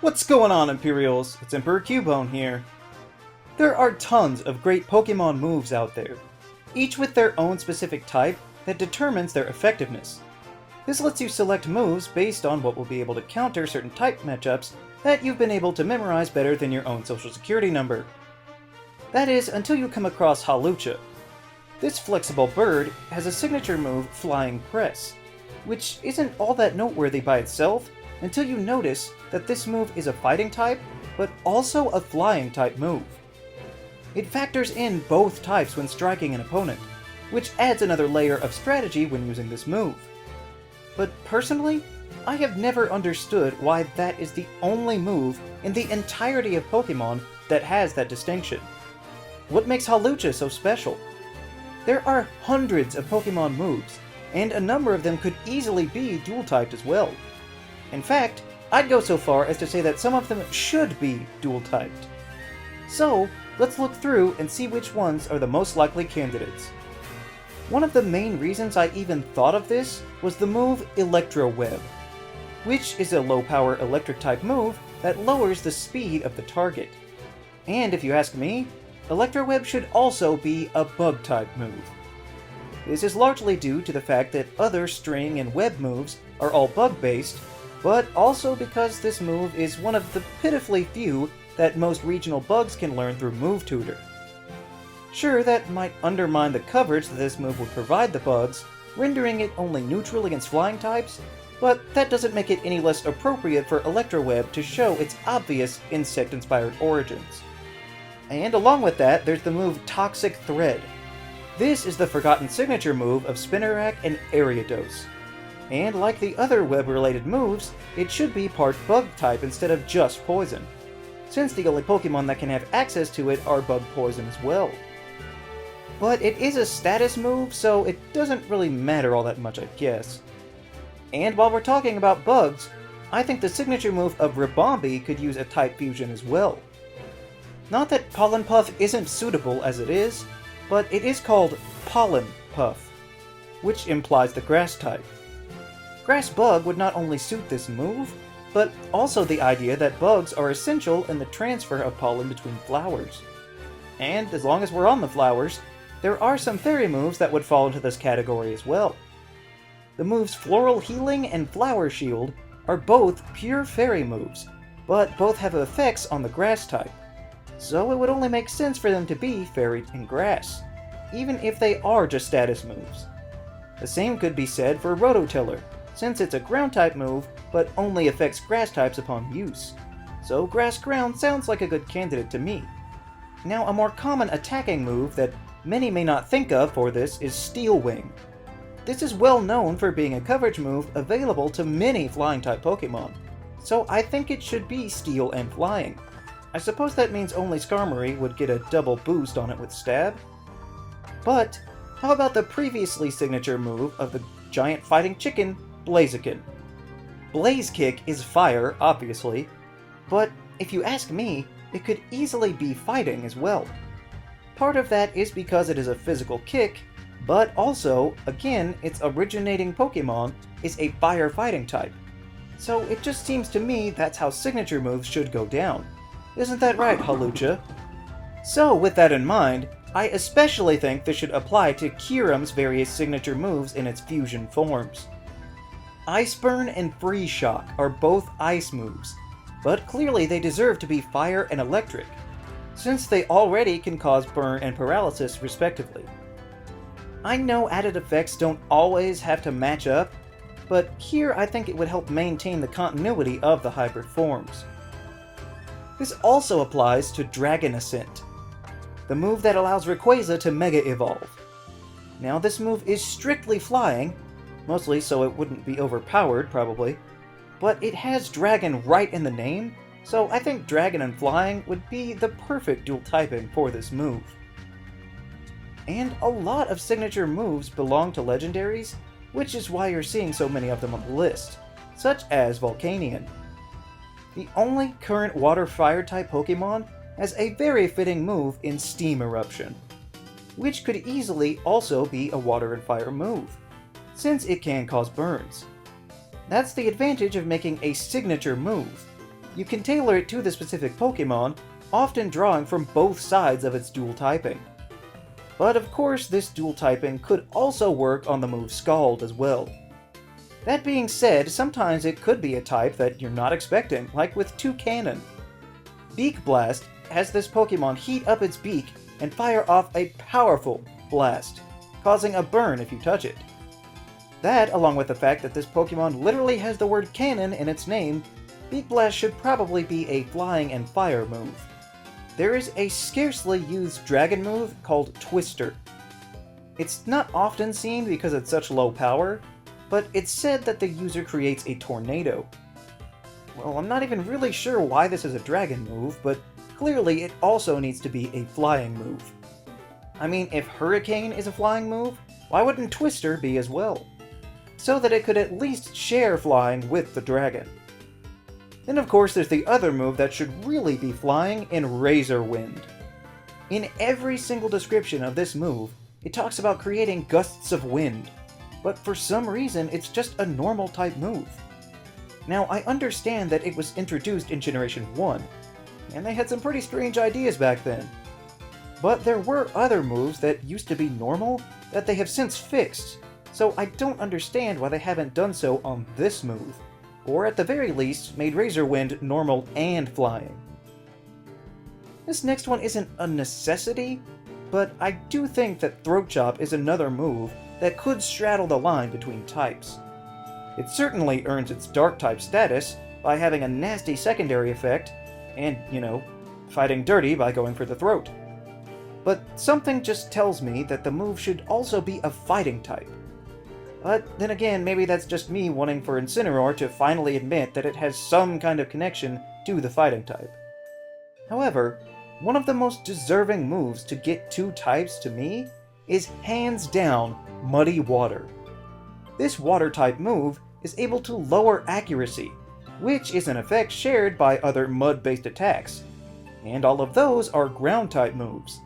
What's going on, Imperials? It's Emperor Cubone here. There are tons of great Pokemon moves out there, each with their own specific type that determines their effectiveness. This lets you select moves based on what will be able to counter certain type matchups that you've been able to memorize better than your own social security number. That is, until you come across Hawlucha. This flexible bird has a signature move, Flying Press, which isn't all that noteworthy by itself until you notice that this move is a fighting type, but also a flying type move. It factors in both types when striking an opponent, which adds another layer of strategy when using this move. But personally, I have never understood why that is the only move in the entirety of Pokemon that has that distinction. What makes Hawlucha so special? There are hundreds of Pokemon moves, and a number of them could easily be dual-typed as well. In fact, I'd go so far as to say that some of them should be dual-typed. So, let's look through and see which ones are the most likely candidates. One of the main reasons I even thought of this was the move Electro Web, which is a low-power electric-type move that lowers the speed of the target. And if you ask me, Electro Web should also be a bug-type move. This is largely due to the fact that other string and web moves are all bug-based, but also because this move is one of the pitifully few that most regional bugs can learn through Move Tutor. Sure, that might undermine the coverage that this move would provide the bugs, rendering it only neutral against flying types, but that doesn't make it any less appropriate for Electroweb to show its obvious insect-inspired origins. And along with that, there's the move Toxic Thread. This is the forgotten signature move of Spinarak and Ariados. And like the other web-related moves, it should be part bug-type instead of just poison, since the only Pokemon that can have access to it are bug poison as well. But it is a status move, so it doesn't really matter all that much, I guess. And while we're talking about bugs, I think the signature move of Ribombee could use a type fusion as well. Not that Pollen Puff isn't suitable as it is, but it is called Pollen Puff, which implies the grass type. Grass Bug would not only suit this move, but also the idea that bugs are essential in the transfer of pollen between flowers. And as long as we're on the flowers, there are some fairy moves that would fall into this category as well. The moves Floral Healing and Flower Shield are both pure fairy moves, but both have effects on the grass type, so it would only make sense for them to be fairy and grass, even if they are just status moves. The same could be said for Rototiller, since it's a ground-type move, but only affects grass types upon use. So Grass Ground sounds like a good candidate to me. Now, a more common attacking move that many may not think of for this is Steel Wing. This is well known for being a coverage move available to many flying-type Pokemon, so I think it should be Steel and Flying. I suppose that means only Skarmory would get a double boost on it with Stab. But how about the previously signature move of the giant fighting chicken, Blaziken? Blaze Kick is fire, obviously, but if you ask me, it could easily be fighting as well. Part of that is because it is a physical kick, but also, again, its originating Pokemon is a fire fighting type. So it just seems to me that's how signature moves should go down. Isn't that right, Hawlucha? So with that in mind, I especially think this should apply to Kyurem's various signature moves in its fusion forms. Ice Burn and Freeze Shock are both ice moves, but clearly they deserve to be fire and electric, since they already can cause burn and paralysis respectively. I know added effects don't always have to match up, but here I think it would help maintain the continuity of the hybrid forms. This also applies to Dragon Ascent, the move that allows Rayquaza to Mega Evolve. Now this move is strictly flying, mostly so it wouldn't be overpowered, probably, but it has Dragon right in the name, so I think Dragon and Flying would be the perfect dual typing for this move. And a lot of signature moves belong to legendaries, which is why you're seeing so many of them on the list, such as Volcanion. The only current water-fire type Pokemon has a very fitting move in Steam Eruption, which could easily also be a water and fire move, since it can cause burns. That's the advantage of making a signature move. You can tailor it to the specific Pokémon, often drawing from both sides of its dual typing. But of course, this dual typing could also work on the move Scald as well. That being said, sometimes it could be a type that you're not expecting, like with Toucannon. Beak Blast has this Pokémon heat up its beak and fire off a powerful blast, causing a burn if you touch it. That, along with the fact that this Pokémon literally has the word cannon in its name, Beak Blast should probably be a flying and fire move. There is a scarcely used dragon move called Twister. It's not often seen because it's such low power, but it's said that the user creates a tornado. Well, I'm not even really sure why this is a dragon move, but clearly it also needs to be a flying move. I mean, if Hurricane is a flying move, why wouldn't Twister be as well? So that it could at least share flying with the dragon. Then of course there's the other move that should really be flying in Razer Wind. In every single description of this move, it talks about creating gusts of wind, but for some reason it's just a normal type move. Now I understand that it was introduced in Generation 1, and they had some pretty strange ideas back then. But there were other moves that used to be normal that they have since fixed, so I don't understand why they haven't done so on this move, or at the very least made Razer Wind normal and flying. This next one isn't a necessity, but I do think that Throat Chop is another move that could straddle the line between types. It certainly earns its Dark type status by having a nasty secondary effect, and, fighting dirty by going for the throat. But something just tells me that the move should also be a fighting type. But then again, maybe that's just me wanting for Incineroar to finally admit that it has some kind of connection to the fighting type. However, one of the most deserving moves to get two types to me is hands down Muddy Water. This water type move is able to lower accuracy, which is an effect shared by other mud-based attacks, and all of those are ground type moves.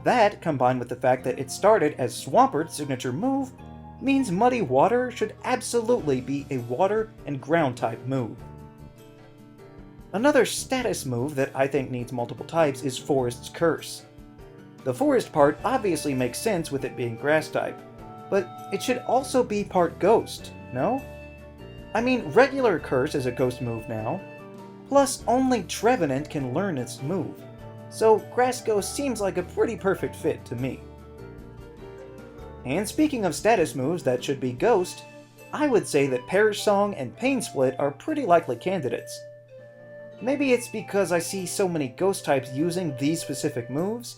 That, combined with the fact that it started as Swampert's signature move, means Muddy Water should absolutely be a water and ground type move. Another status move that I think needs multiple types is Forest's Curse. The forest part obviously makes sense with it being grass type, but it should also be part ghost, no? I mean, regular Curse is a ghost move now, plus only Trevenant can learn its move, so Grass Ghost seems like a pretty perfect fit to me. And speaking of status moves that should be ghost, I would say that Perish Song and Pain Split are pretty likely candidates. Maybe it's because I see so many ghost types using these specific moves,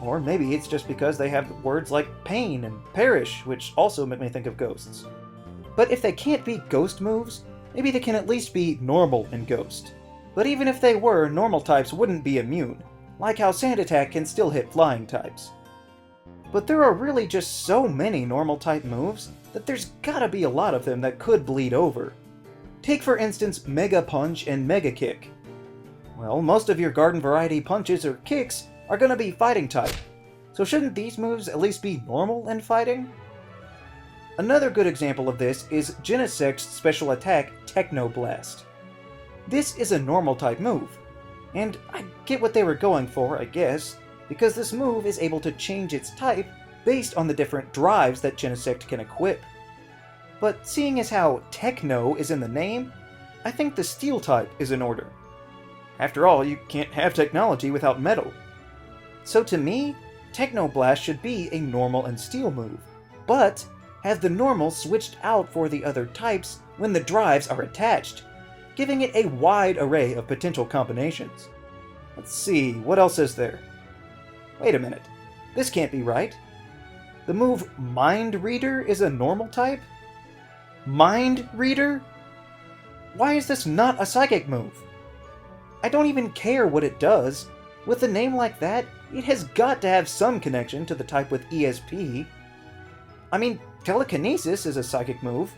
or maybe it's just because they have words like pain and perish, which also make me think of ghosts. But if they can't be ghost moves, maybe they can at least be normal and ghost. But even if they were, normal types wouldn't be immune, like how Sand Attack can still hit flying types. But there are really just so many normal type moves that there's gotta be a lot of them that could bleed over. Take for instance Mega Punch and Mega Kick. Well, most of your garden variety punches or kicks are gonna be fighting type, so shouldn't these moves at least be normal and fighting? Another good example of this is Genesect's special attack Techno Blast. This is a normal type move, and I get what they were going for, I guess, because this move is able to change its type based on the different drives that Genesect can equip. But seeing as how Techno is in the name, I think the Steel type is in order. After all, you can't have technology without metal. So to me, Techno Blast should be a normal and steel move, but have the normal switched out for the other types when the drives are attached, giving it a wide array of potential combinations. Let's see, what else is there? Wait a minute, this can't be right. The move Mind Reader is a normal type? Mind Reader? Why is this not a psychic move? I don't even care what it does. With a name like that, it has got to have some connection to the type with ESP. I mean, Telekinesis is a psychic move.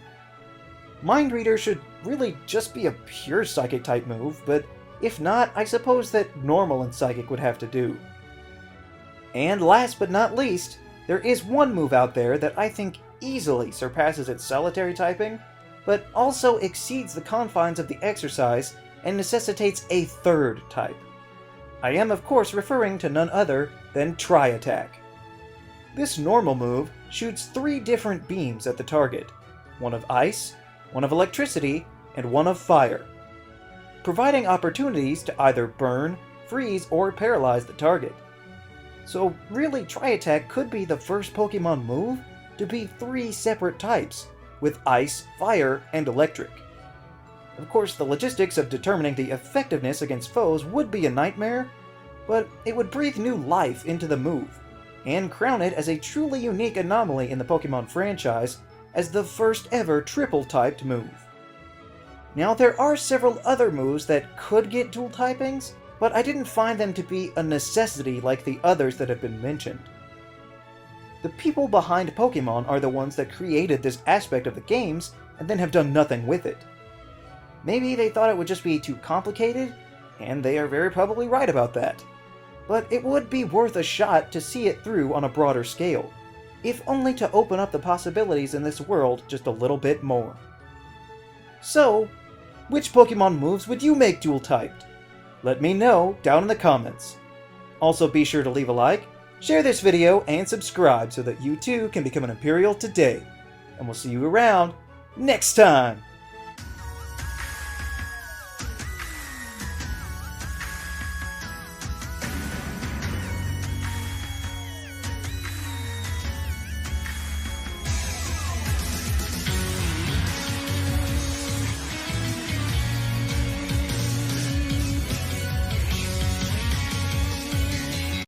Mind Reader should really just be a pure psychic type move, but if not, I suppose that normal and psychic would have to do. And last but not least, there is one move out there that I think easily surpasses its solitary typing, but also exceeds the confines of the exercise and necessitates a third type. I am of course referring to none other than Tri-Attack. This normal move shoots 3 different beams at the target, one of ice, one of electricity, and one of fire, providing opportunities to either burn, freeze, or paralyze the target. So really, Tri-Attack could be the first Pokemon move to be 3 separate types, with ice, fire, and electric. Of course, the logistics of determining the effectiveness against foes would be a nightmare, but it would breathe new life into the move, and crown it as a truly unique anomaly in the Pokemon franchise as the first ever triple-typed move. Now, there are several other moves that could get dual typings, but I didn't find them to be a necessity like the others that have been mentioned. The people behind Pokemon are the ones that created this aspect of the games and then have done nothing with it. Maybe they thought it would just be too complicated, and they are very probably right about that. But it would be worth a shot to see it through on a broader scale, if only to open up the possibilities in this world just a little bit more. So, which Pokemon moves would you make dual-typed? Let me know down in the comments. Also be sure to leave a like, share this video, and subscribe so that you too can become an Imperial today. And we'll see you around next time!